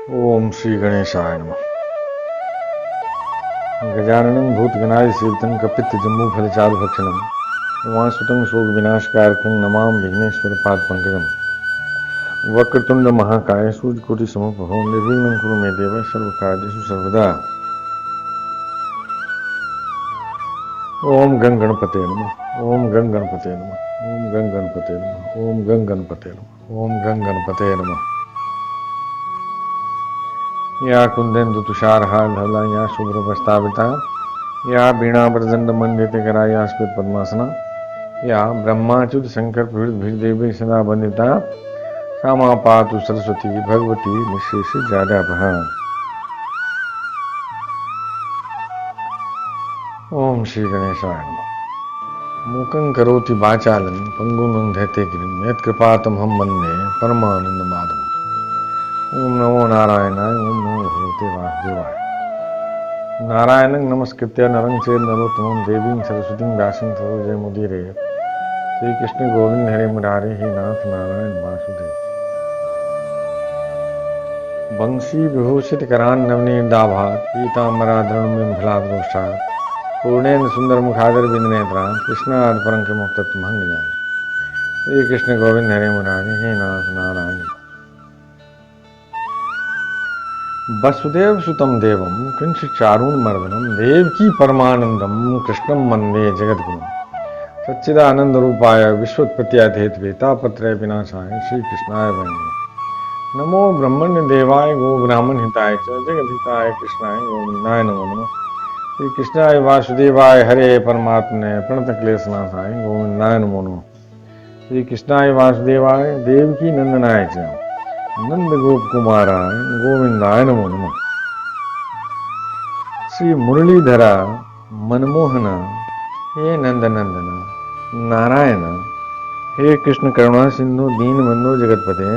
ओम श्री गणेशाय नमः। गजाननं भूतगणाय सेवितं कपित्थजम्बूफलचारुभक्षणं उमासुतं शोकविनाशकारकं नमामि विघ्नेश्वरपादपङ्कजं। वक्रतुण्ड महाकाय सूर्यकोटिसमप्रभो निर्विघ्नं कुरु मे देव सर्वकार्येषु सर्वदा। ओम गं गणपते नमः। ओम गं गणपते नमः। ओम गं गणपते नमः। ओम गं गणपते नमः। ओम गं गणपते नमः। या कुंदेन्दु तुषारहार धवला या शुभ्रवस्त्रावृता या वीणावरदंड मंडितकरा या स्फुट पद्मासना या ब्रह्माच्युत शंकर प्रभृति देवी सदा वंदिता क्षमा पातु सरस्वती भगवती निःशेष जाड्यापहा। ओम श्री गणेशाय नमः। मूकं करोति वाचालं पंगुं लंघयते गिरिं यत्कृपातमहं वन्दे परमानंद माधवम्। ओम नमो नारायणाय। ओम नमो भगवते वासुदेवाय। नारायणं नमस्कृत्य नरं चैव नरोत्तमं देवीं सरस्वतीं व्यासं ततो जयमुदीरये। श्री कृष्ण गोविंद हरे मुरारे हे नाथ नारायण वासुदेव। वंशी विभूषित करान नवनीताभात पीताम्बराधरण में भलादरोषात् पूर्णेन सुंदर मुखादर बिंदनेत्रान् कृष्णार्पणं परंकमुक्तत्वं जाने। श्री कृष्ण गोविंद हरे मुरारे हे नाथ नारायण। वसुदेव सुतम देवम कंस चारून मर्दनम देवकी परमानंदम कृष्णम वंदे जगद्गुरुम सच्चिदानंद रूपाय विश्वोत्पत्त्यादिहेतवे तापत्रय विनाशाय श्री कृष्णाय वयं नमो ब्रह्मण्य देवाय गो ब्राह्मण हिताय च जगद्हिताय कृष्णाय गोविंदाय नमो नमः। श्री कृष्णाय वासुदेवाय हरे परमात्मने प्रणत क्लेशनाशाय गोविंदाय नमो नमः। श्री कृष्णाय वासुदेवाय देवकी नंदनाय च नंद गोप कुमाराय गोविंदाय नमो नमः। श्री मुरलीधरा मनमोहना हे नंदनंदना नारायण हे कृष्ण करुणा सिंधु दीन बंधु जगतपते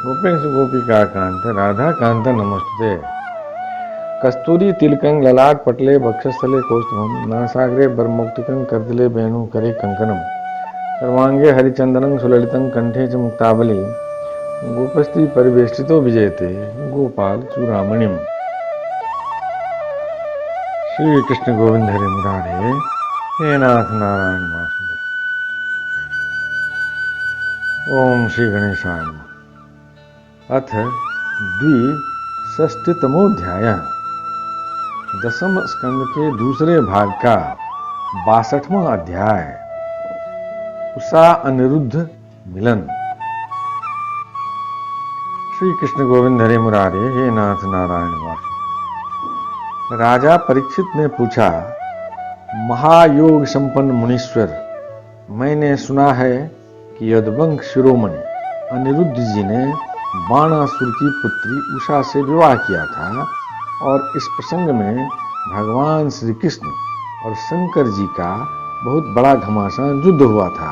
गोपेश गोपिका कांत राधा कांत नमस्ते। कस्तूरी तिलकं ललाट पटले वक्षस्थले कौस्तुभम नासाग्रे बरमुक्तिकं करदिले वेणु करे कंकणम सर्वांगे हरिचंदनं सुललितं कंठे च मुक्तावली गोपस्त्री परिवेष्टितो विजयते गोपाल चूड़ामणिम। श्री कृष्ण गोविंद हरे मुरारे हे नाथ नारायण वासुदेव। ओम श्री गणेशाय नमः। अथ द्विषष्टितमोऽध्याय। दसम स्कंद के दूसरे भाग का 62वां अध्याय। उषा अनिरुद्ध मिलन। श्री कृष्ण गोविंद हरे मुरारे हे नाथ नारायण वासुदेव। राजा परीक्षित ने पूछा, महायोग संपन्न मुनीश्वर, मैंने सुना है कि यदुवंश शिरोमणि अनिरुद्ध जी ने बाणासुर की पुत्री उषा से विवाह किया था और इस प्रसंग में भगवान श्री कृष्ण और शंकर जी का बहुत बड़ा घमासान युद्ध हुआ था।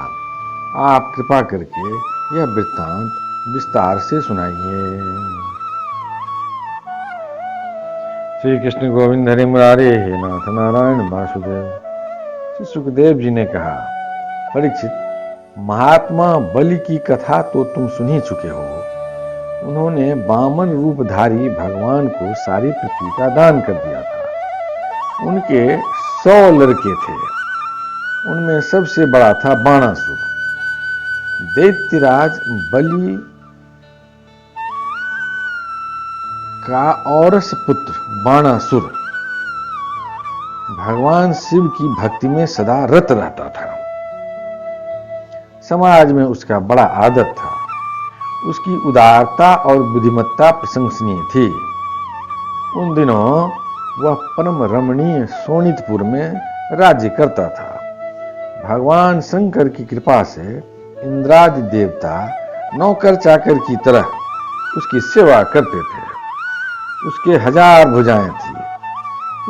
आप कृपा करके यह वृत्तांत विस्तार से सुनाइए। श्री कृष्ण गोविंद हरे मुरारे हे नाथ नारायण वासुदेव। श्री सुखदेव जी ने कहा, परीक्षित, महात्मा बलि की कथा तो तुम सुन ही चुके हो। उन्होंने वामन रूपधारी भगवान को सारी पृथ्वी का दान कर दिया था। उनके 100 लड़के थे। उनमें सबसे बड़ा था बाणासुर। दैत्यराज बलि का औरस पुत्र बाणासुर भगवान शिव की भक्ति में सदा रत रहता था। समाज में उसका बड़ा आदर था। उसकी उदारता और बुद्धिमत्ता प्रशंसनीय थी। उन दिनों वह परम रमणीय शोणितपुर में राज्य करता था। भगवान शंकर की कृपा से इंद्रादि देवता नौकर चाकर की तरह उसकी सेवा करते थे। उसके 1000 भुजाएं थी।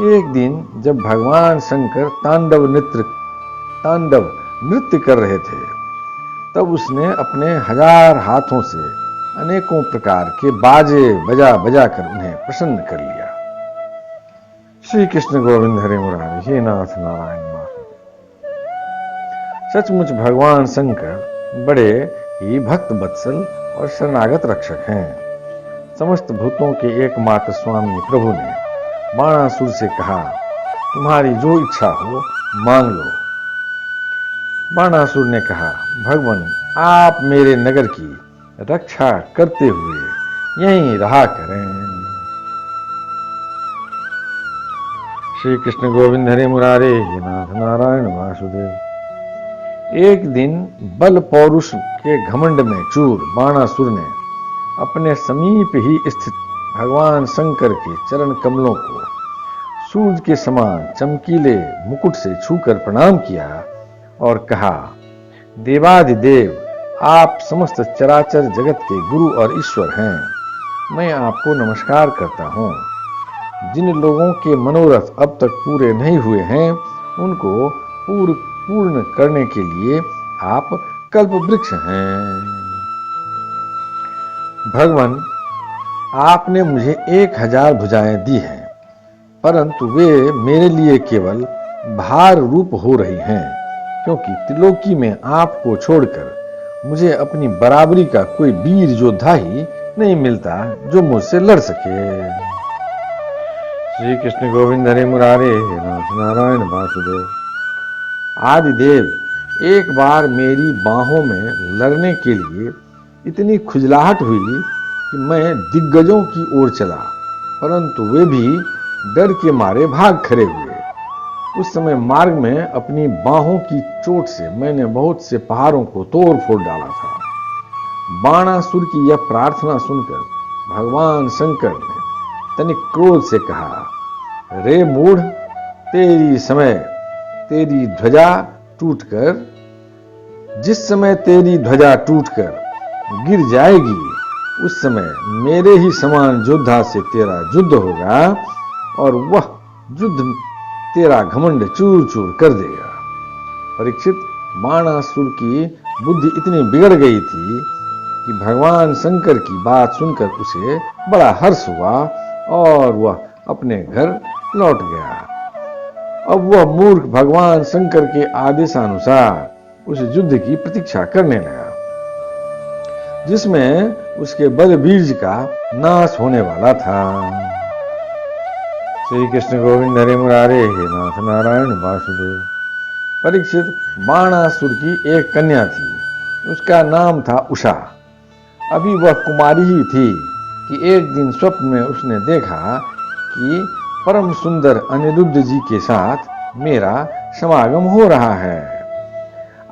एक दिन जब भगवान शंकर तांडव नृत्य कर रहे थे, तब उसने अपने 1000 हाथों से अनेकों प्रकार के बाजे बजा कर उन्हें प्रसन्न कर लिया। श्री कृष्ण गोविंद हरे मुरारे हे नाथ नारायण वासुदेव। सचमुच भगवान शंकर बड़े ही भक्त वत्सल और शरणागत रक्षक हैं। समस्त भूतों के एकमात्र स्वामी प्रभु ने बाणासुर से कहा, तुम्हारी जो इच्छा हो मांग लो। बाणासुर ने कहा, भगवान आप मेरे नगर की रक्षा करते हुए यहीं रहा करें। श्री कृष्ण गोविंद हरे मुरारे हे नाथ नारायण वासुदेव। एक दिन बल पौरुष के घमंड में चूर बाणासुर ने अपने समीप ही स्थित भगवान शंकर के चरण कमलों को सूरज के समान चमकीले मुकुट से छूकर प्रणाम किया और कहा, देवाधिदेव आप समस्त चराचर जगत के गुरु और ईश्वर हैं। मैं आपको नमस्कार करता हूँ। जिन लोगों के मनोरथ अब तक पूरे नहीं हुए हैं उनको पूर्ण करने के लिए आप कल्प वृक्ष हैं। भगवान आपने मुझे 1000 भुजाएं दी हैं, परंतु वे मेरे लिए केवल भार रूप हो रही हैं, क्योंकि त्रिलोकी में आपको छोड़कर मुझे अपनी बराबरी का कोई वीर योद्धा ही नहीं मिलता जो मुझसे लड़ सके। श्री कृष्ण गोविंद हरे मुरारे हे नाथ नारायण वासुदेव। आदिदेव एक बार मेरी बाहों में लड़ने के लिए इतनी खुजलाहट हुई कि मैं दिग्गजों की ओर चला, परंतु वे भी डर के मारे भाग खड़े हुए। उस समय मार्ग में अपनी बाहों की चोट से मैंने बहुत से पहाड़ों को तोड़ फोड़ डाला था। बाणासुर की यह प्रार्थना सुनकर भगवान शंकर ने तनिक क्रोध से कहा, रे मूढ़, जिस समय तेरी ध्वजा टूटकर गिर जाएगी उस समय मेरे ही समान योद्धा से तेरा युद्ध होगा और वह युद्ध तेरा घमंड चूर चूर कर देगा। परीक्षित, बाणासुर की बुद्धि इतनी बिगड़ गई थी कि भगवान शंकर की बात सुनकर उसे बड़ा हर्ष हुआ और वह अपने घर लौट गया। अब वह मूर्ख भगवान शंकर के आदेशानुसार उस युद्ध की प्रतीक्षा करने लगा जिसमें उसके बलबीज का नाश होने वाला था। श्री कृष्ण गोविंद हरे मुरारे हे नाथ नारायण वासुदेव। परीक्षित, बाणासुर की एक कन्या थी, उसका नाम था उषा। अभी वह कुमारी ही थी कि एक दिन स्वप्न में उसने देखा कि परम सुंदर अनिरुद्ध जी के साथ मेरा समागम हो रहा है।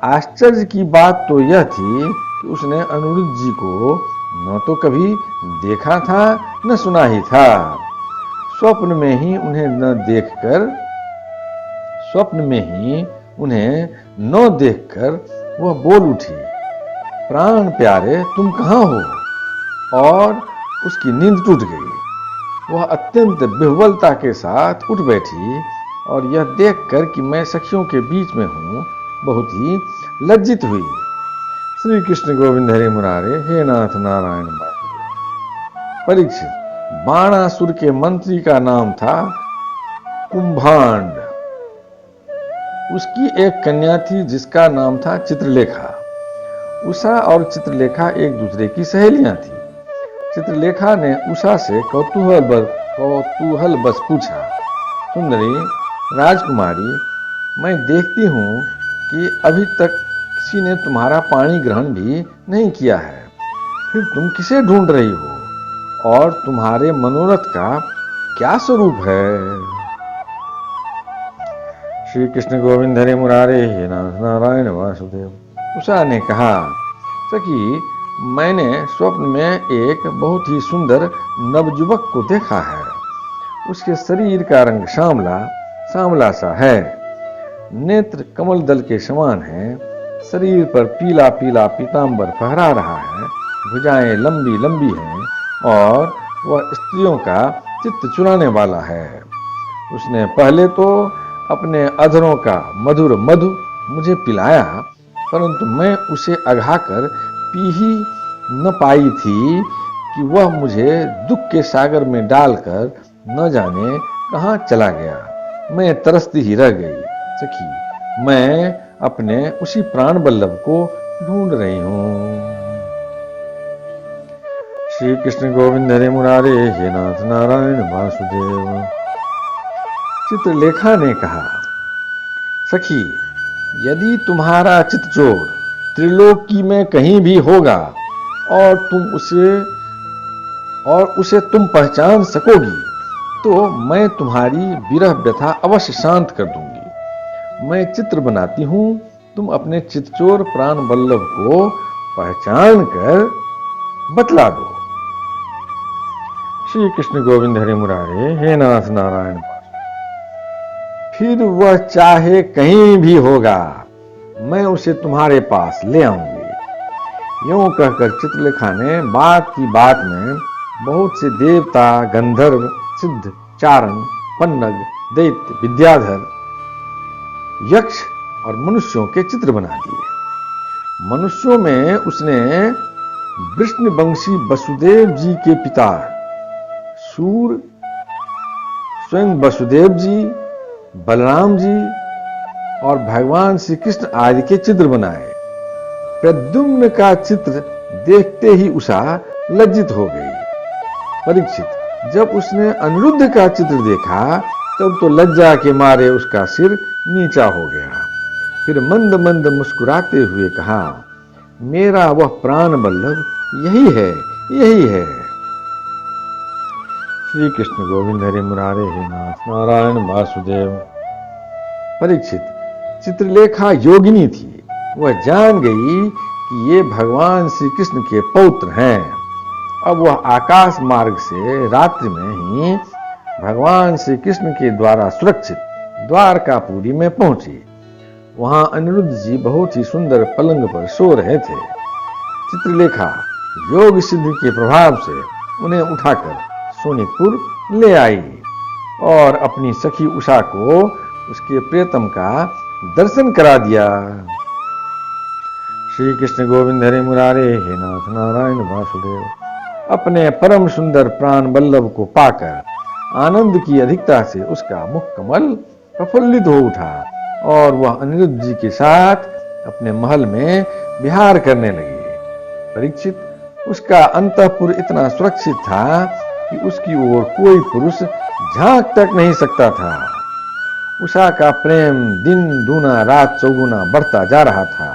आश्चर्य की बात तो यह थी कि उसने अनिरुद्ध जी को न तो कभी देखा था न सुना ही था। स्वप्न में ही उन्हें न देखकर वह बोल उठी, प्राण प्यारे तुम कहाँ हो? और उसकी नींद टूट गई। वह अत्यंत विह्वलता के साथ उठ बैठी और यह देखकर कि मैं सखियों के बीच में हूँ बहुत ही लज्जित हुई। श्री कृष्ण गोविंद हरे मुरारे हे नाथ नारायण वासुदेव। परीक्षित, बाणासुर के मंत्री का नाम था कुंभांड। उसकी एक कन्या थी जिसका नाम था चित्रलेखा। उषा और चित्रलेखा एक दूसरे की सहेलियां थी। चित्रलेखा ने उषा से कौतूहल बस पूछा, सुंदरी राजकुमारी, मैं देखती हूँ कि अभी तक किसी ने तुम्हारा पाणी ग्रहण भी नहीं किया है, फिर तुम किसे ढूंढ रही हो और तुम्हारे मनोरथ का क्या स्वरूप है? श्री कृष्ण गोविंद हरे मुरारे हे नाथ नारायण वासुदेव। उषा ने कहा, सखी, मैंने स्वप्न में एक बहुत ही सुंदर नवयुवक को देखा है। उसके शरीर का रंग सांवला सा है, नेत्र कमल दल के समान है, शरीर पर पीला पीला पीतांबर फहरा रहा है, भुजाएं लंबी लंबी हैं और वह स्त्रियों का चित्त चुराने वाला है। उसने पहले तो अपने अधरों का मधुर मधु मुझे पिलाया, परंतु मैं उसे अघाकर पी ही न पाई थी कि वह मुझे दुख के सागर में डालकर न जाने कहाँ चला गया। मैं तरसती ही रह गई। सखी, मैं अपने उसी प्राण बल्लभ को ढूंढ रही हूँ। श्री कृष्ण गोविंद हरे मुरारे हे नाथ नारायण वासुदेव। चित्रलेखा ने कहा, सखी, यदि तुम्हारा चितचोर त्रिलोकी में कहीं भी होगा और उसे तुम पहचान सकोगी तो मैं तुम्हारी विरह व्यथा अवश्य शांत कर दूंगी। मैं चित्र बनाती हूं, तुम अपने चितचोर प्राण वल्लभ को पहचान कर बतला दो। श्री कृष्ण गोविंद हरे मुरारे हे नाथ नारायण। फिर वह चाहे कहीं भी होगा, मैं उसे तुम्हारे पास ले आऊंगी। यूं कहकर चित्रलेखा ने बात की बात में बहुत से देवता, गंधर्व, सिद्ध, चारण, पन्नग, दैत्य, विद्याधर, यक्ष और मनुष्यों के चित्र बना दिए। मनुष्यों में उसने वृष्णवंशी वसुदेव जी के पिता सूर, स्वयं वसुदेव जी, बलराम जी और भगवान श्री कृष्ण आदि के चित्र बनाए। प्रद्युम्न का चित्र देखते ही उषा लज्जित हो गई। परीक्षित, जब उसने अनिरुद्ध का चित्र देखा तब तो लज्जा के मारे उसका सिर नीचा हो गया। फिर मंद मंद मुस्कुराते हुए कहा, मेरा वह प्राण वल्लभ यही है, यही है। श्री कृष्ण गोविंद हरे मुरारे हे नाथ नारायण वासुदेव। परीक्षित, चित्रलेखा योगिनी थी। वह जान गई कि ये भगवान श्री कृष्ण के पौत्र हैं। अब वह आकाश मार्ग से रात्रि में ही भगवान श्री कृष्ण के द्वारा सुरक्षित द्वारकापुरी में पहुंची। वहां अनिरुद्ध जी बहुत ही सुंदर पलंग पर सो रहे थे। चित्रलेखा योग सिद्धि के प्रभाव से उन्हें उठाकर सोनितपुर ले आई और अपनी सखी उषा को उसके प्रियतम का दर्शन करा दिया। श्री कृष्ण गोविंद हरे मुरारे हे नाथ नारायण वासुदेव। अपने परम सुंदर प्राण वल्लभ को पाकर आनंद की अधिकता से उसका मुख कमल प्रफुल्लित हो उठा और वह अनिरुद्ध जी के साथ अपने महल में विहार करने लगी। परीक्षित, उसका अंतःपुर इतना सुरक्षित था कि उसकी ओर कोई पुरुष झांक तक नहीं सकता था। उषा का प्रेम दिन दूना रात चौगुना बढ़ता जा रहा था।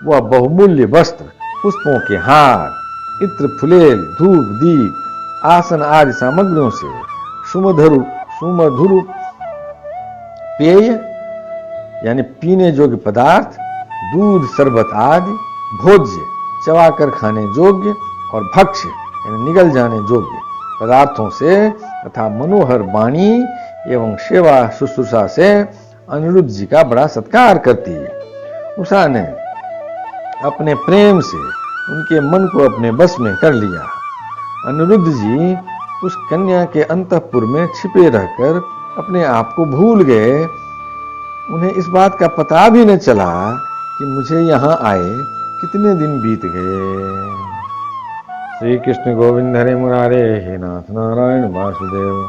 वह बहुमूल्य वस्त्र, पुष्पों के हार, इत्र फुलेल, धूप दीप, आसन आदि सामग्रियों से सुमधुर पेय यानी पीने योग्य पदार्थ, दूध शरबत आदि भोज्य, चबाकर खाने योग्य और भक्ष्य यानी निगल जाने योग्य पदार्थों से तथा मनोहर वाणी एवं सेवा शुश्रूषा से अनिरुद्ध जी का बड़ा सत्कार करती है। उषा ने अपने प्रेम से उनके मन को अपने बस में कर लिया। अनिरुद्ध जी उस कन्या के अंतःपुर में छिपे रहकर अपने आप को भूल गए। उन्हें इस बात का पता भी न चला कि मुझे यहाँ आए कितने दिन बीत गए। श्री कृष्ण गोविंद हरे मुरारे हे नाथ नारायण वासुदेव।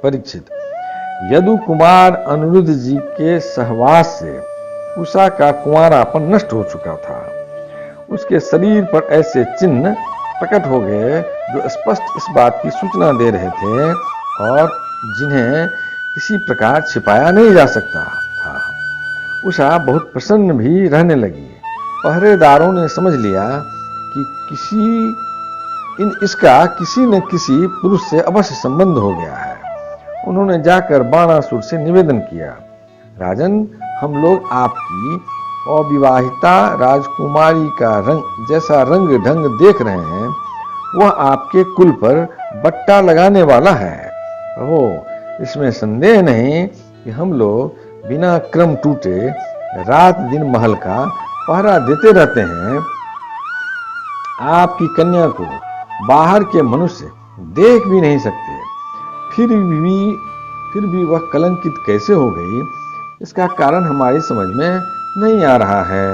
परीक्षित, यदु कुमार अनिरुद्ध जी के सहवास से उषा का कुंवारापन नष्ट हो चुका था। उसके शरीर पर ऐसे चिन्ह प्रकट हो गए जो स्पष्ट इस बात की सूचना दे रहे थे और जिन्हें किसी प्रकार छिपाया नहीं जा सकता था। उषा बहुत प्रसन्न भी रहने लगी। पहरेदारों ने समझ लिया कि इसका किसी न किसी पुरुष से अवश्य संबंध हो गया है। उन्होंने जाकर बाणासुर से निवेदन किया, राजन, हम लोग आपकी अविवाहिता राजकुमारी का जैसा रंग ढंग देख रहे हैं वह आपके कुल पर बट्टा लगाने वाला है। इसमें संदेह नहीं कि हम लोग बिना क्रम टूटे रात दिन महल का पहरा देते रहते हैं। आपकी कन्या को बाहर के मनुष्य देख भी नहीं सकते, फिर भी वह कलंकित कैसे हो गई, इसका कारण हमारी समझ में नहीं आ रहा है।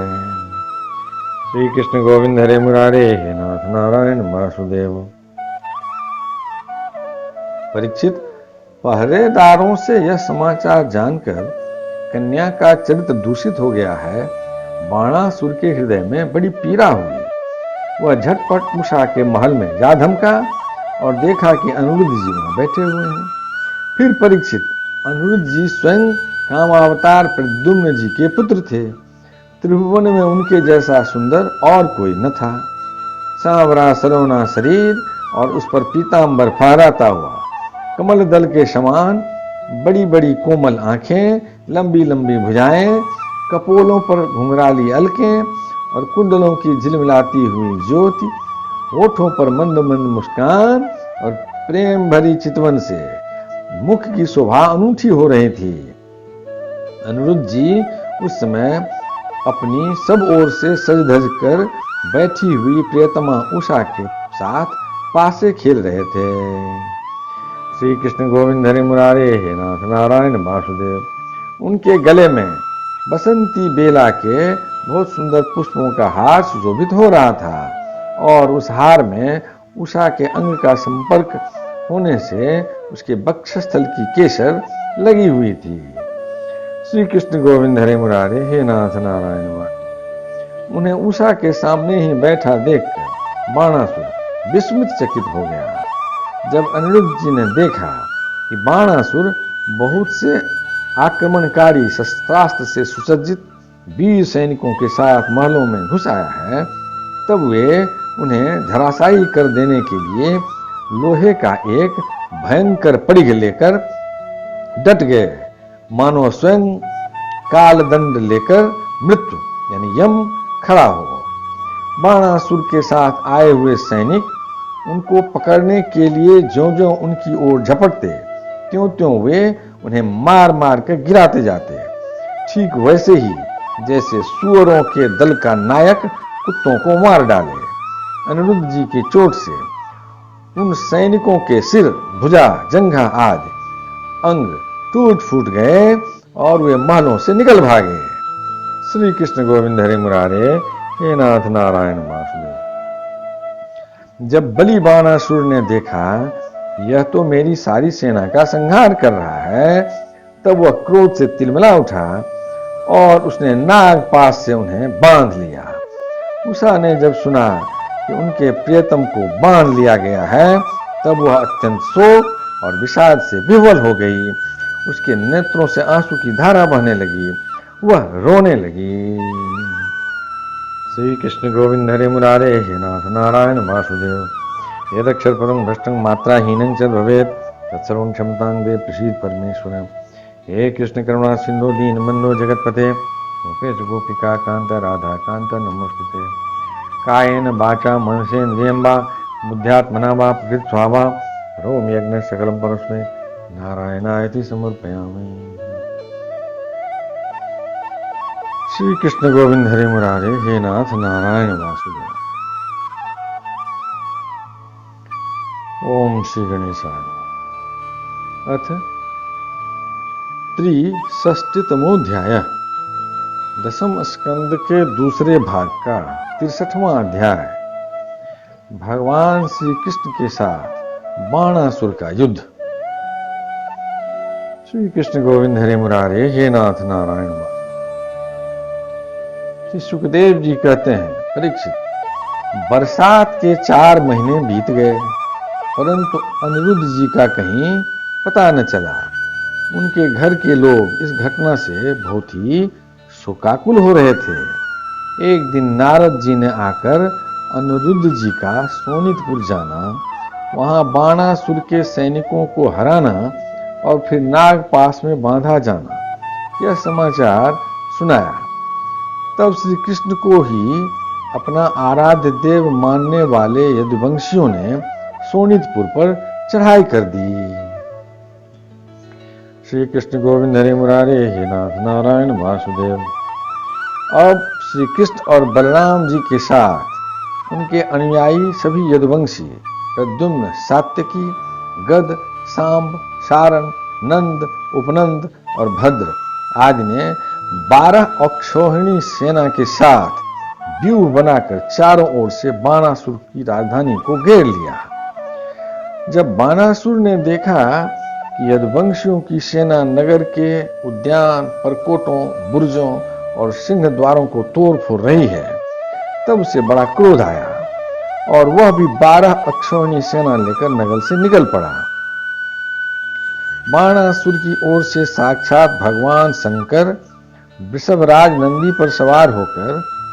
श्री कृष्ण गोविंद हरे मुरारे हे नाथ नारायण वासुदेव। परीक्षित, पहरेदारों से यह समाचार जानकर कन्या का चरित्र दूषित हो गया है। बाणासुर के हृदय में बड़ी पीड़ा हुई। वह झटपट उषा के महल में जा धमका और देखा कि अनिरुद्ध जी वहां बैठे हुए हैं। फिर परीक्षित, अनिरुद्ध जी स्वयं कामावतार प्रद्युम्न जी के पुत्र थे। त्रिभुवन में उनके जैसा सुंदर और कोई न था। सांवरा सलोना शरीर और उस पर पीतांबर फहराता हुआ, कमल दल के समान बड़ी बड़ी कोमल आंखें, लंबी लंबी भुजाएं, कपोलों पर घुंघराली अलकें और कुंडलों की झिलमिलाती हुई ज्योति, होठों पर मंद मंद मुस्कान और प्रेम भरी चितवन से मुख की शोभा अनूठी हो रही थी। अनिरुद्ध जी उस समय अपनी सब ओर से सज धज कर बैठी हुई प्रियतमा उषा के साथ पासे खेल रहे थे। श्री कृष्ण गोविंद हरि मुरारे हे नाथ नारायण वासुदेव। उनके गले में बसंती बेला के बहुत सुंदर पुष्पों का हार सुशोभित हो रहा था और उस हार में उषा के अंग का संपर्क होने से उसके वक्षस्थल की केसर लगी हुई थी। श्री कृष्ण गोविंद हरे मुरारे हे नाथ नारायण वासुदेव। उन्हें उषा के सामने ही बैठा देखकर बाणासुर विस्मित चकित हो गया। जब अनिरुद्ध जी ने देखा कि बाणासुर बहुत से आक्रमणकारी शस्त्रास्त्र से सुसज्जित वीर सैनिकों के साथ महलों में घुस आया है, तब वे उन्हें धराशायी कर देने के लिए लोहे का एक भयंकर परिघ लेकर डट गए, मानो स्वयं कालदंड लेकर मृत्यु यानी यम खड़ा हो। बाणासुर के साथ आए हुए सैनिक उनको पकड़ने के लिए ज्यों-ज्यों उनकी ओर झपटते, त्यों-त्यों वे उन्हें मार मार कर गिराते जाते, ठीक वैसे ही जैसे सुअरों के दल का नायक कुत्तों को मार डाले। अनिरुद्ध जी की चोट से उन सैनिकों के सिर, भुजा, जंघा आदि अंग टूट फूट गए और वे महलों से निकल भागे। श्री कृष्ण गोविंद हरे मुरारे हे नाथ नारायण वासुदेव। जब बलि बाणासुर ने देखा यह तो मेरी सारी सेना का संहार कर रहा है, तब वह क्रोध से तिलमिला उठा और उसने नागपाश से उन्हें बांध लिया। उषा ने जब सुना कि उनके प्रियतम को बांध लिया गया है, तब वह अत्यंत शोक और विषाद से विह्वल हो गई। उसके नेत्रों से आंसू की धारा बहने लगी, वह रोने लगी। श्री कृष्ण गोविंद हरे मुरारे हे नाथ नारायण वासुदेव। यदक्षर परम भ्रष्टं मात्राहीनं च भवेत् तत्सर्वं क्षमतां देव प्रसीद परमेश्वर। हे कृष्ण करुणा सिंधु दीन बंधो जगतपते गोपेश गोपिका कांत राधा कांत नमोस्तुते। कायेन वाचा मनसेन्द्रियं वा बुद्ध्यात्मना वा प्रकृति स्वभावा करोमि यज्ञ सकलं परस्मै नारायणायति समर्पयामि। श्री कृष्ण गोविंद हरे मुरारे हे नाथ नारायण वासुदेव। ओम श्री गणेशाय। अथ त्रिषष्टितमोऽध्याय। दसम स्कंद के दूसरे भाग का 63वां अध्याय। भगवान श्री कृष्ण के साथ बाणासुर का युद्ध। श्री कृष्ण गोविंद हरे मुरारे हे नाथ नारायण वासुदेव। श्री सुखदेव जी कहते हैं, परीक्षित, बरसात के 4 महीने बीत गए, परंतु अनिरुद्ध जी का कहीं पता न चला। उनके घर के लोग इस घटना से बहुत ही शोकाकुल हो रहे थे। एक दिन नारद जी ने आकर अनिरुद्ध जी का सोनितपुर जाना, वहां बाणासुर के सैनिकों को हराना और फिर नागपाश में बांधा जाना, यह समाचार सुनाया। तब श्री कृष्ण को ही अपना आराध्य देव मानने वाले यदुवंशियों ने सोनितपुर पर चढ़ाई कर दी। श्री कृष्ण गोविंद हरे मुरारे हे नाथ नारायण वासुदेव। अब श्री कृष्ण और बलराम जी के साथ उनके अनुयायी सभी यदुवंशी प्रद्युम्न, सात्यकी, गद, सांब, सारण, नंद, उपनंद और भद्र आदि ने 12 अक्षौहिणी सेना के साथ व्यूह बनाकर चारों ओर से बाणासुर की राजधानी को घेर लिया। जब बाणासुर ने देखा कि यदुवंशियों की सेना नगर के उद्यान, परकोटों, बुर्जों और सिंह द्वारों को तोड़ फोड़ रही है, तब उसे बड़ा क्रोध आया और वह भी 12 अक्षौहिणी सेना लेकर नगल से निकल पड़ा। बाणासुर की ओर से साक्षात भगवान शंकर वृषभराज नंदी पर सवार होकर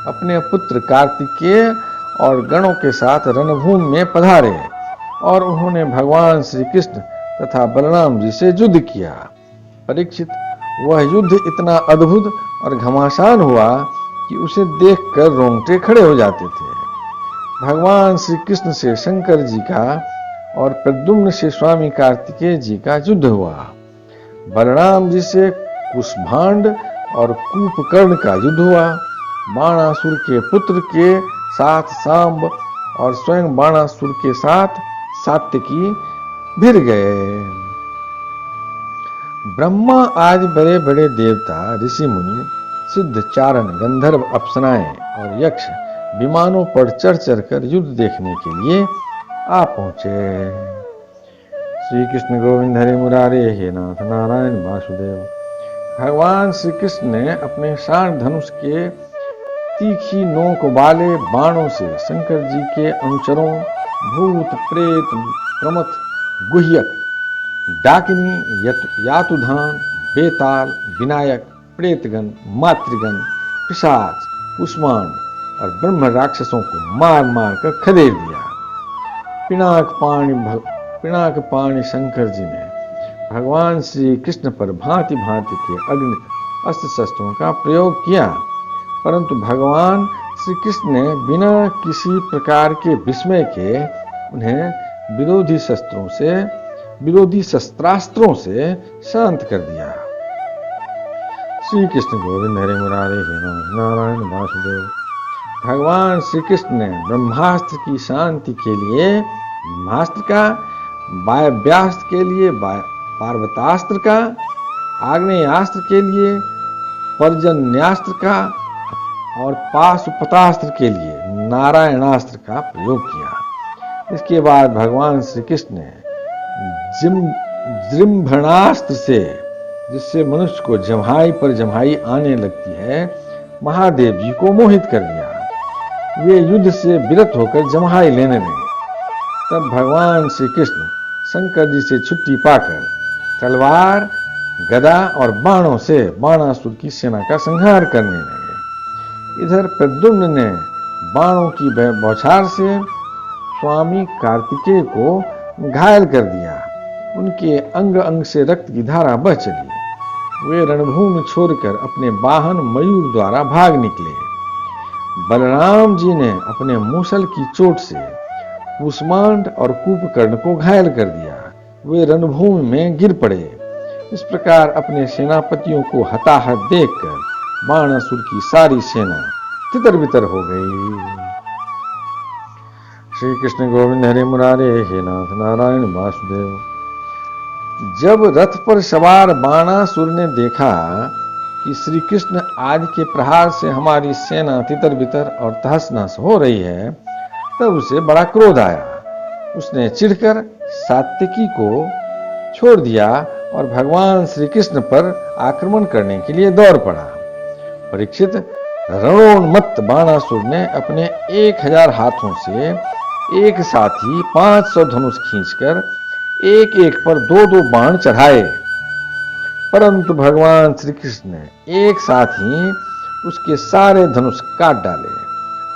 अपने पुत्र कार्तिकेय और गणों के साथ रणभूमि में पधारे और उन्होंने भगवान श्री कृष्ण तथा बलराम जी से युद्ध किया। परीक्षित, वह युद्ध इतना अद्भुत और घमासान हुआ कि उसे देखकर रोंगटे खड़े हो जाते थे। भगवान श्री कृष्ण से शंकर जी का और प्रद्युम्न से स्वामी कार्तिकेय जी का युद्ध हुआ। बलराम जी से कुशभांड और कूपकर्ण का युद्ध हुआ। बाणासुर के पुत्र के साथ सांब और स्वयं बाणासुर के साथ सात्यकी भिड़ गए। ब्रह्मा आदि बड़े बड़े देवता, ऋषि मुनि, सिद्ध, चारण, गंधर्व, अप्सराएं और यक्ष विमानों पर चढ़ चढ़कर युद्ध देखने के लिए आ पहुंचे। श्री कृष्ण गोविंद हरे मुरारे, हे नाथ नारायण वासुदेव। भगवान श्री कृष्ण ने अपने शाण धनुष के तीखी नोक वाले बाणों से शंकर जी के अनुचरों भूत, प्रेत, प्रमथ, गुह्यक, डाकिनी, यातुधान, बेताल, विनायक, प्रेतगण, मातृगण, पिशाच, कुष्मांड और ब्रह्म राक्षसों को मार मार कर खदेड़ दिया। पिनाक पाणी शंकर जी ने भगवान श्री कृष्ण पर भांति भांति के अग्नि अस्त्र शस्त्रों का प्रयोग किया, परंतु भगवान श्री कृष्ण ने बिना किसी प्रकार के विस्मय के उन्हें विरोधी शस्त्रास्त्रों से शांत कर दिया। श्री कृष्ण गोविंद हरे मुरारे, हे नारायण वासुदेव। भगवान श्री कृष्ण ने ब्रह्मास्त्र की शांति के लिए ब्रह्मास्त्र का, वायव्यास्त्र के लिए पार्वतास्त्र का, आग्नेयास्त्र के लिए पर्जन्यास्त्र का और पाशुपतास्त्र के लिए नारायणास्त्र का प्रयोग किया। इसके बाद भगवान श्री कृष्ण ने जृंभणास्त्र से, जिससे मनुष्य को जम्हाई पर जम्हाई आने लगती है, महादेव जी को मोहित कर दिया। वे युद्ध से विरत होकर जम्हाई लेने लगे। तब भगवान श्री कृष्ण शंकर जी से छुट्टी पाकर तलवार, गदा और बाणों से बाणासुर की सेना का संहार करने लगे। इधर प्रद्युम्न ने बाणों की बौछार से स्वामी कार्तिकेय को घायल कर दिया। उनके अंग अंग से रक्त की धारा बह चली। वे रणभूमि छोड़कर अपने वाहन मयूर द्वारा भाग निकले। बलराम जी ने अपने मूसल की चोट से कुष्मांड और कूपकर्ण को घायल कर दिया। वे रणभूमि में गिर पड़े। इस प्रकार अपने सेनापतियों को हताहत देखकर बाणासुर की सारी सेना तितर बितर हो गई। श्री कृष्ण गोविंद हरे मुरारे, हे नाथ नारायण वासुदेव। जब रथ पर सवार बाणासुर ने देखा कि श्री कृष्ण आदि के प्रहार से हमारी सेना तितर बितर और तहस नहस हो रही है, तब उसे बड़ा क्रोध आया। उसने चिढ़कर सात्यकी को छोड़ दिया और भगवान श्री कृष्ण पर आक्रमण करने के लिए दौड़ पड़ा। परीक्षित, रणोन्मत्त बाणासुर ने अपने 1000 हाथों से एक साथ ही 500 धनुष खींचकर एक एक पर 2-2 बाण चढ़ाए, परंतु भगवान श्री कृष्ण ने एक साथ ही उसके सारे धनुष काट डाले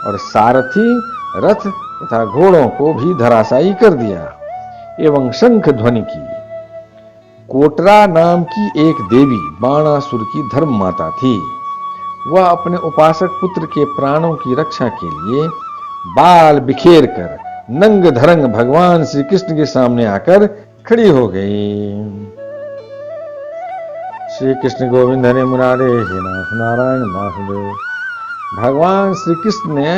और सारथी, रथ तथा घोड़ों को भी धराशायी कर दिया एवं शंख ध्वनि की। कोटरा नाम की एक देवी बाणासुर की धर्म माता थी। वह अपने उपासक पुत्र के प्राणों की रक्षा के लिए बाल बिखेर कर नंग धरंग भगवान श्री कृष्ण के सामने आकर खड़ी हो गई। श्री कृष्ण गोविंद हरे मुरारे, हे नाथ नारायण वासुदेव। भगवान श्री कृष्ण ने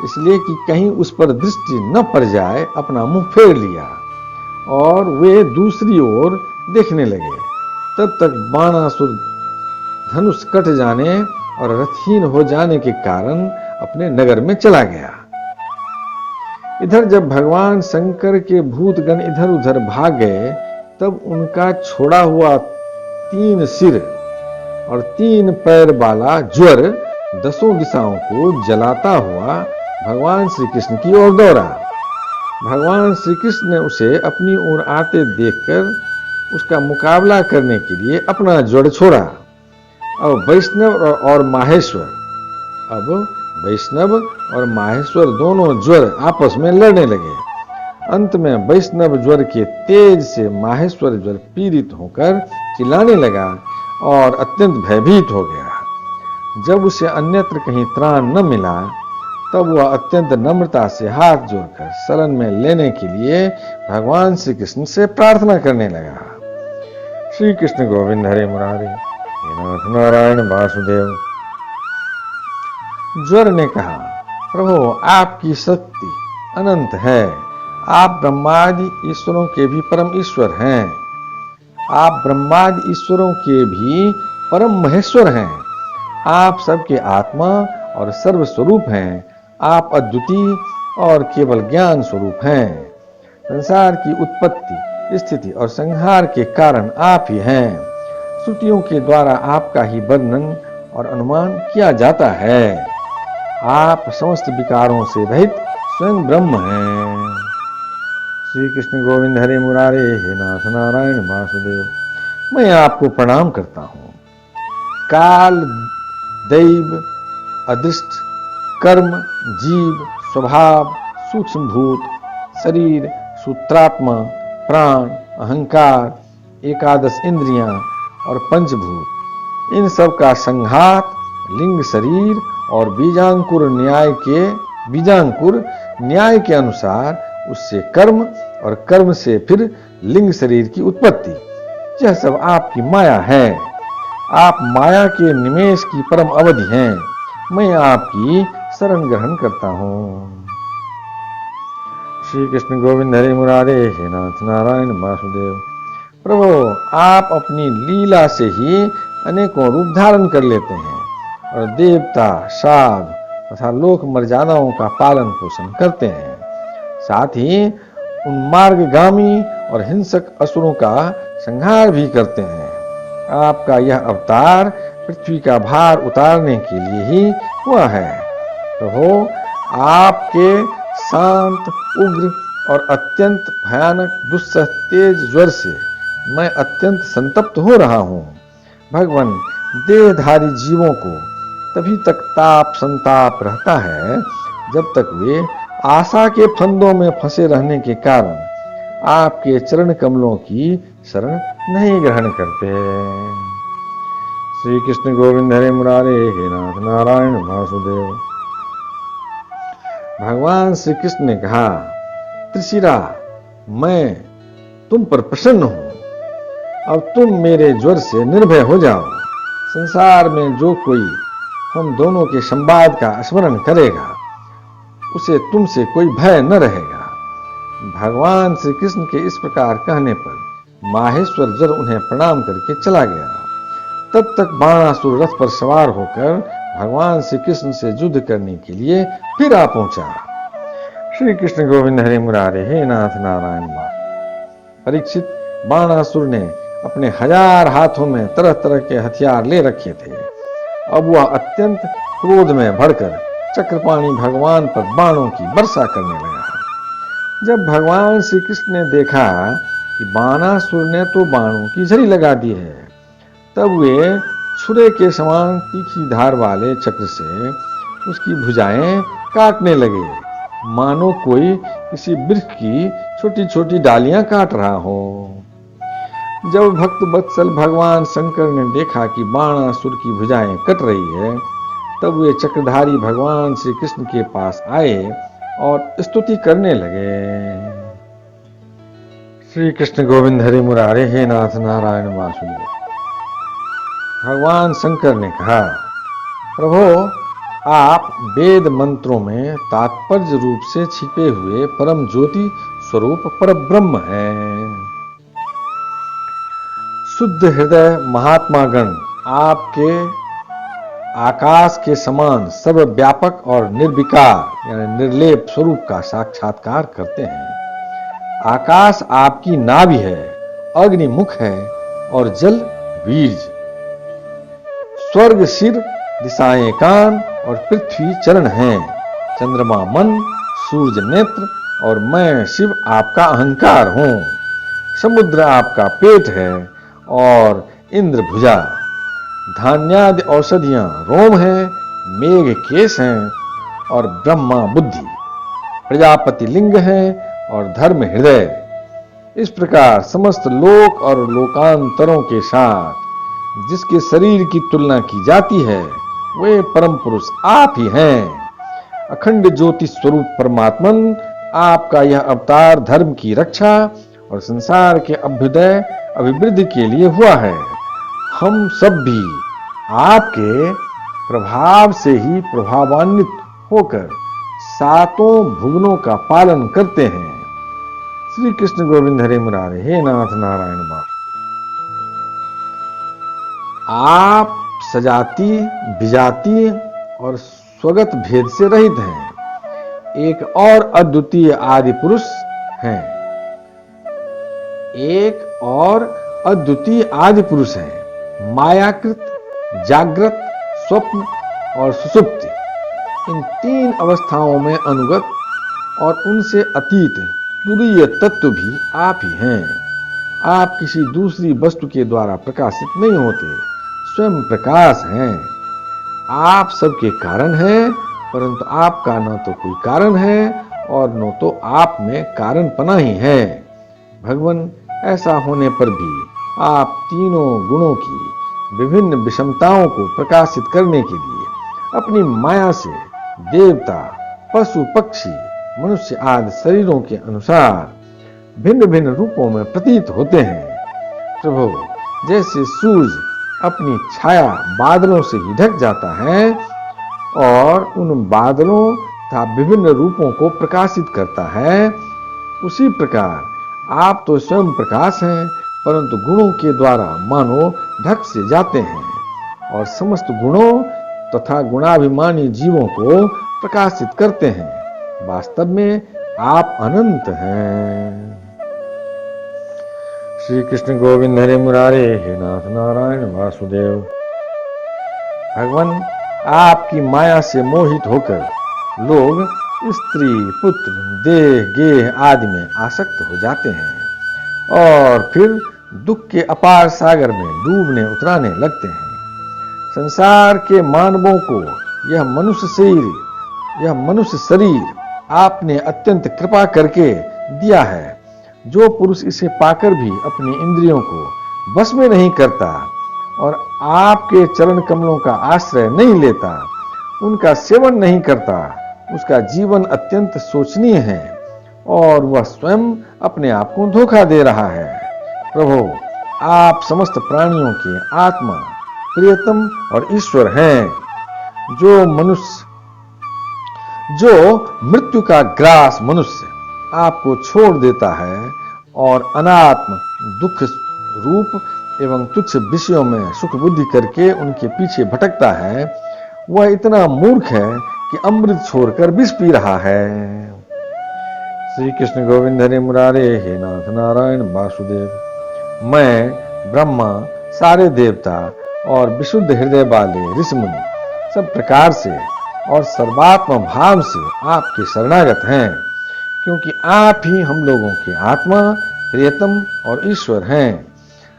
इसलिए कि कहीं उस पर दृष्टि न पड़ जाए अपना मुंह फेर लिया और वे दूसरी ओर देखने लगे। तब तक बाणासुर धनुष कट जाने और रथहीन हो जाने के कारण अपने नगर में चला गया। इधर जब भगवान शंकर के भूतगण इधर उधर भाग गए, तब उनका छोड़ा हुआ 3 सिर और 3 पैर वाला ज्वर 10 दिशाओं को जलाता हुआ भगवान श्री कृष्ण की ओर दौड़ा। भगवान श्री कृष्ण ने उसे अपनी ओर आते देखकर उसका मुकाबला करने के लिए अपना जोड़ छोड़ा। अब वैष्णव और माहेश्वर दोनों ज्वर आपस में लड़ने लगे। अंत में वैष्णव ज्वर के तेज से माहेश्वर ज्वर पीड़ित होकर चिल्लाने लगा और अत्यंत भयभीत हो गया। जब उसे अन्यत्र कहीं त्राण न मिला तब वह अत्यंत नम्रता से हाथ जोड़कर शरण में लेने के लिए भगवान श्री कृष्ण से प्रार्थना करने लगा। श्री कृष्ण गोविंद हरे मुरारे, हे नाथ नारायण वासुदेव। ज्वर ने कहा, प्रभु आपकी शक्ति अनंत है, आप ब्रह्मादि ईश्वरों के भी परम ईश्वर हैं, आप ब्रह्मादि ईश्वरों के भी परम महेश्वर हैं, आप सबके आत्मा और सर्व स्वरूप हैं, आप अद्वितीय और केवल ज्ञान स्वरूप हैं। संसार की उत्पत्ति, स्थिति और संहार के कारण आप ही हैं। श्रुतियों के द्वारा आपका ही वर्णन और अनुमान किया जाता है। आप समस्त विकारों से रहित स्वयं ब्रह्म हैं। श्री कृष्ण गोविंद हरे मुरारे, हे नाथ नारायण वासुदेव। मैं आपको प्रणाम करता हूँ। काल, दैव, अदृष्ट, कर्म, जीव, स्वभाव, सूक्ष्म भूत, शरीर, सूत्रात्मा, प्राण, अहंकार, एकादश इंद्रियां और पंचभूत, इन सब का संघात लिंग शरीर और बीजांकुर न्याय के अनुसार उससे कर्म और कर्म से फिर लिंग शरीर की उत्पत्ति, यह सब आपकी माया है। आप माया के निमेष की परम अवधि हैं। मैं आपकी शरण ग्रहण करता हूँ। श्री कृष्ण गोविंद हरे मुरारे, हे नाथ नारायण वासुदेव। प्रभु आप अपनी लीला से ही अनेकों रूप धारण कर लेते हैं और देवता, साधु तथा लोक मर्यादाओं का पालन पोषण करते हैं। साथ ही उन्मार्गगामी और हिंसक असुरों का संहार भी करते हैं। आपका यह अवतार पृथ्वी का भार उतारने के लिए ही हुआ है। प्रभु आपके शांत, उग्र और अत्यंत भयानक दुस्सह तेज ज्वर से मैं अत्यंत संतप्त हो रहा हूँ। भगवान, देहधारी जीवों को तभी तक ताप संताप रहता है जब तक वे आशा के फंदों में फंसे रहने के कारण आपके चरण कमलों की शरण नहीं ग्रहण करते। श्री कृष्ण गोविंद हरे मुरारे, हे नाथ नारायण वासुदेव। भगवान श्री कृष्ण ने कहा, त्रिशिरा, मैं तुम पर प्रसन्न हूं। अब तुम मेरे ज्वर से निर्भय हो जाओ। संसार में जो कोई हम दोनों के संवाद का स्मरण करेगा उसे तुमसे कोई भय न रहेगा। भगवान श्री कृष्ण के इस प्रकार कहने पर माहेश्वर जर उन्हें प्रणाम करके चला गया। तब तक बाणासुर रथ पर सवार होकर भगवान श्री कृष्ण से युद्ध करने के लिए फिर आ पहुंचा। श्री कृष्ण गोविंद हरे मुरारे, हे नाथ नारायण वासुदेव। परीक्षित, बाणासुर ने अपने 1000 हाथों में तरह तरह के हथियार ले रखे थे। अब वह अत्यंत क्रोध में भड़कर चक्रपाणी भगवान पर बाणों की वर्षा करने लगा। जब भगवान श्री कृष्ण ने देखा कि बाणासुर ने तो बाणों की झड़ी लगा दी है, तब वे छुरे के समान तीखी धार वाले चक्र से उसकी भुजाएं काटने लगे, मानो कोई किसी वृक्ष की छोटी छोटी डालियां काट रहा हो। जब भक्त वत्सल भगवान शंकर ने देखा कि बाणासुर की भुजाएं कट रही है, तब वे चक्रधारी भगवान श्री कृष्ण के पास आए और स्तुति करने लगे। श्री कृष्ण गोविंद हरि मुरारे, हे नाथ नारायण वासुदेव। भगवान शंकर ने कहा, प्रभो आप वेद मंत्रों में तात्पर्य रूप से छिपे हुए परम ज्योति स्वरूप परब्रह्म हैं। शुद्ध हृदय महात्मागण आपके आकाश के समान सर्वव्यापक और निर्विकार यानी निर्लेप स्वरूप का साक्षात्कार करते हैं। आकाश आपकी नाभि है, अग्नि मुख है और जल वीर्य। स्वर्ग सिर, दिशाएं कान और पृथ्वी चरण हैं चंद्रमा मन, सूर्य नेत्र और मैं शिव आपका अहंकार हूं। समुद्र आपका पेट है और इंद्र भुजा। धान्यादि औषधियां रोम हैं, मेघ केश हैं और ब्रह्मा बुद्धि। प्रजापति लिंग है और धर्म हृदय। इस प्रकार समस्त लोक और लोकांतरों के साथ जिसके शरीर की तुलना की जाती है वे परम पुरुष आप ही हैं। अखंड ज्योति स्वरूप परमात्मन आपका यह अवतार धर्म की रक्षा और संसार के अभ्युदय अभिवृद्धि के लिए हुआ है। हम सब भी आपके प्रभाव से ही प्रभावान्वित होकर सातों भुवनों का पालन करते हैं। श्री कृष्ण गोविंद हरे मुरारे, हे नाथ नारायण वासुदेव। आप सजाति, विजाति और स्वगत भेद से रहित हैं। एक और अद्वितीय आदि पुरुष हैं। एक और अद्वितीय आदि पुरुष हैं। मायाकृत, जागृत, स्वप्न और सुषुप्ति, इन तीन अवस्थाओं में अनुगत और उनसे अतीत तुरीय तत्व भी आप ही हैं। आप किसी दूसरी वस्तु के द्वारा प्रकाशित नहीं होते, स्वयं प्रकाश हैं। आप सबके कारण हैं, परंतु आपका न तो कोई कारण है और न तो आप में कारणपना ही है। भगवान, ऐसा होने पर भी आप तीनों गुणों की विभिन्न विषमताओं को प्रकाशित करने के लिए अपनी माया से देवता, पशु, पक्षी, मनुष्य आदि शरीरों के अनुसार भिन्न भिन्न रूपों में प्रतीत होते हैं। प्रभु, जैसे सूर्य अपनी छाया बादलों से ही ढक जाता है और उन बादलों तथा विभिन्न रूपों को प्रकाशित करता है, उसी प्रकार आप तो स्वयं प्रकाश हैं, परंतु गुणों के द्वारा मानो ढक से जाते हैं और समस्त गुणों तथा गुणाभिमानी जीवों को प्रकाशित करते हैं। वास्तव में आप अनंत हैं। श्री कृष्ण गोविंद हरे मुरारे, हे नाथ नारायण वासुदेव। भगवान, आपकी माया से मोहित होकर लोग स्त्री, पुत्र, देह, गेह आदि में आसक्त हो जाते हैं और फिर दुख के अपार सागर में डूबने उतराने लगते हैं। संसार के मानवों को यह मनुष्य शरीर आपने अत्यंत कृपा करके दिया है। जो पुरुष इसे पाकर भी अपनी इंद्रियों को वश में नहीं करता और आपके चरण कमलों का आश्रय नहीं लेता, उनका सेवन नहीं करता, उसका जीवन अत्यंत शोचनीय है और वह स्वयं अपने आप को धोखा दे रहा है। प्रभु, आप समस्त प्राणियों के आत्मा, प्रियतम और ईश्वर हैं। जो मृत्यु का ग्रास मनुष्य आपको छोड़ देता है और अनात्म, दुख रूप एवं तुच्छ विषयों में सुख बुद्धि करके उनके पीछे भटकता है, वह इतना मूर्ख है कि अमृत छोड़कर विष पी रहा है। श्री कृष्ण गोविंद हरे मुरारे, हे नाथ नारायण वासुदेव। मैं ब्रह्मा, सारे देवता और विशुद्ध हृदय वाले ऋषि मुनि सब प्रकार से और सर्वात्म भाव से आपके शरणागत हैं, क्योंकि आप ही हम लोगों के आत्मा, प्रियतम और ईश्वर हैं।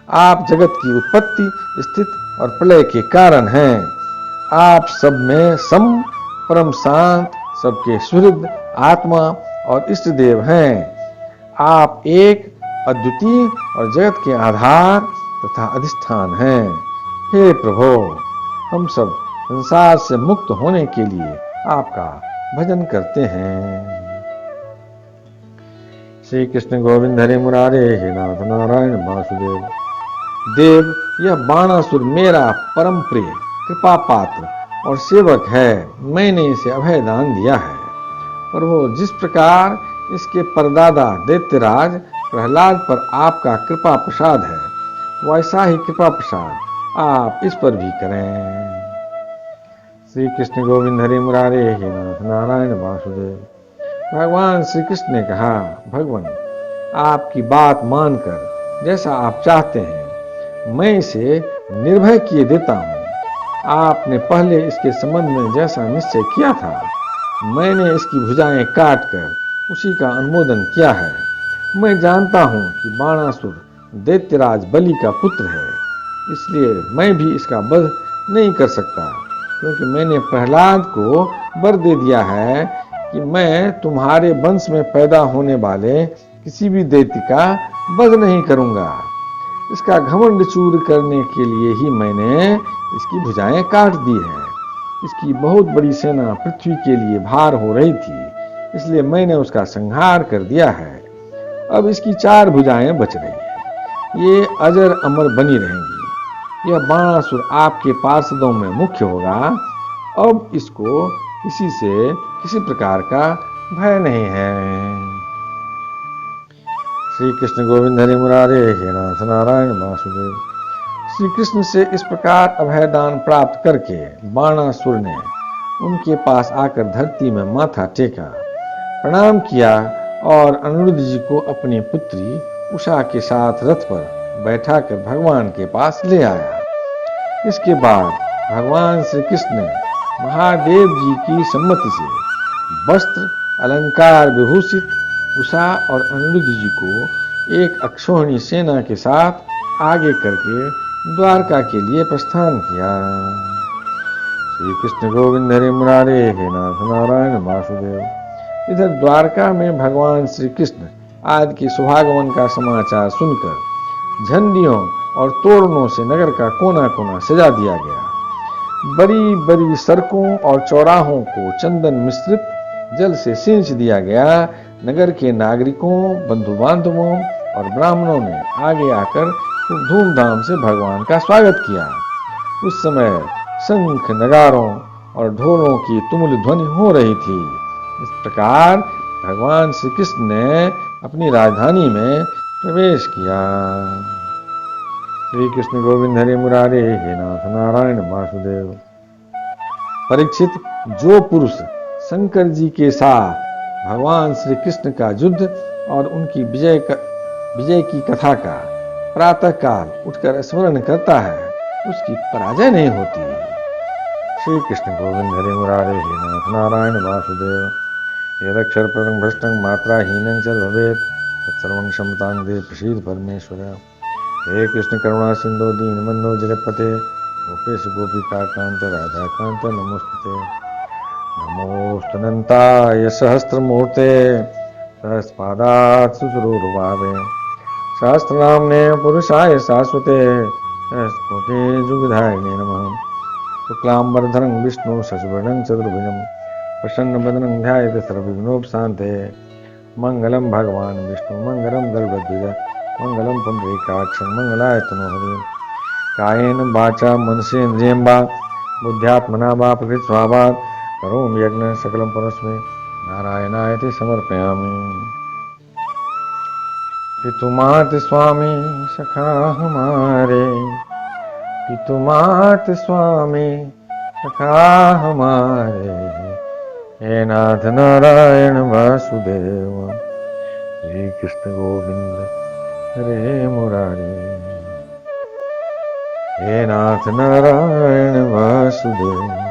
आप जगत की उत्पत्ति, स्थिति और प्रलय के कारण हैं। आप सब में सम, परम शांत, सबके सुहृद आत्मा और इष्ट देव हैं। आप एक अद्वितीय और जगत के आधार तथा अधिष्ठान हैं। हे प्रभु, हम सब संसार से मुक्त होने के लिए आपका भजन करते हैं। श्री कृष्ण गोविंद हरे मुरारे, हे नाथ नारायण वासुदेव। देव, यह बाणासुर मेरा परम प्रिय कृपा पात्र और सेवक है। मैंने इसे अभय दान दिया है। और वो जिस प्रकार इसके परदादा दैत्यराज प्रहलाद पर आपका कृपा प्रसाद है, वैसा ही कृपा प्रसाद आप इस पर भी करें। श्री कृष्ण गोविंद हरे मुरारे, हे नाथ नारायण वासुदेव। भगवान श्री कृष्ण ने कहा, भगवान, आपकी बात मानकर जैसा आप चाहते हैं मैं इसे निर्भय किए देता हूँ। आपने पहले इसके संबंध में जैसा निश्चय किया था मैंने इसकी भुजाएं काट कर उसी का अनुमोदन किया है। मैं जानता हूं कि बाणासुर दैत्यराज बलि का पुत्र है, इसलिए मैं भी इसका वध नहीं कर सकता, क्योंकि मैंने प्रहलाद को वर दे दिया है कि मैं तुम्हारे वंश में पैदा होने वाले किसी भी दैत्य का वध नहीं करूंगा। इसका घमंड चूर करने के लिए ही मैंने इसकी भुजाएं काट दी है। इसकी बहुत बड़ी सेना पृथ्वी के लिए भार हो रही थी, इसलिए मैंने उसका संहार कर दिया है। अब इसकी 4 भुजाएं बच रही है, ये अजर अमर बनी रहेंगी। यह बाणासुर आपके पार्षदों में मुख्य होगा। अब इसको किसी से किसी प्रकार का भय नहीं है। श्री कृष्ण गोविंद हरि मुरारे हे नाथ नारायण वासुदेव। श्री कृष्ण से इस प्रकार अभयदान प्राप्त करके बाणासुर ने उनके पास आकर धरती में माथा टेका, प्रणाम किया और अनिरुद्ध जी को अपनी पुत्री उषा के साथ रथ पर बैठाकर भगवान के पास ले आया। इसके बाद भगवान श्री कृष्ण ने महादेव जी की सम्मति से वस्त्र अलंकार विभूषित उषा और अनिरुद्ध जी को एक अक्षौहिणी सेना के साथ आगे करके द्वारका के लिए प्रस्थान किया। श्री कृष्ण गोविंद हरि मुरारे हे नाथ नारायण वासुदेव। इधर द्वारका में भगवान श्री कृष्ण आदि के सुभागमन का समाचार सुनकर झंडियों और तोरणों से नगर का कोना कोना सजा दिया गया। बड़ी बड़ी सड़कों और चौराहों को चंदन मिश्रित जल से सींच दिया गया। नगर के नागरिकों, बंधु बांधवों और ब्राह्मणों ने आगे आकर खूब धूमधाम से भगवान का स्वागत किया। उस समय शंख, नगारों और ढोलों की तुमुल ध्वनि हो रही थी। इस प्रकार भगवान श्री कृष्ण ने अपनी राजधानी में प्रवेश किया। श्री कृष्ण गोविंद हरि मुरारे हे नाथ नारायण वासुदेव। परीक्षित, जो पुरुष शंकर जी के साथ भगवान श्री कृष्ण का युद्ध और उनकी विजय की कथा का प्रातः काल उठकर स्मरण करता है, उसकी पराजय नहीं होती। श्री कृष्ण गोविंद हरि मुरारे हे नाथ नारायण वासुदेव। यदक्षर परं भ्रष्टं मात्राहीनं च भवेत् तत्सर्वं क्षमतां देव प्रसीद परमेश्वर। हे कृष्ण करुणा सिंधु दीनबंधो जगत्पते गोपेश गोपिका कांत राधा कांत नमोस्तुते। नमोस्तुनन्ताय सहस्रमूर्ते सहस्रपादात् सुसुरूरुभावे सहस्रनाम्ने पुरुषाय शाश्वते सहस्रकोटि जुगधारिणे नमः। शुक्लांबरधरं विष्णु शशिवर्णं चतुर्भुजं प्रसन्नवदनं ध्यायेत् सर्वविघ्नोपशान्ते। मंगलम भगवान विष्णु मंगलम गरुड़ध्वज मंगलम पुंडरीकाक्षं मंगलाय तनोहरि। कायेन वाचा मनसेन्द्रियं वा बुद्ध्यात्मना वा प्रकृति स्वभावात् करोमि यज्ञ सकलं परस्मै नारायणायति समर्पयामि। पितुमात स्वामी सखा हमारे, पितुमात स्वामी सखा हमारे, हे नाथ नारायण वासुदेव। श्री कृष्ण गोविंद हरे मुरारी, हे नाथ नारायण वासुदेव।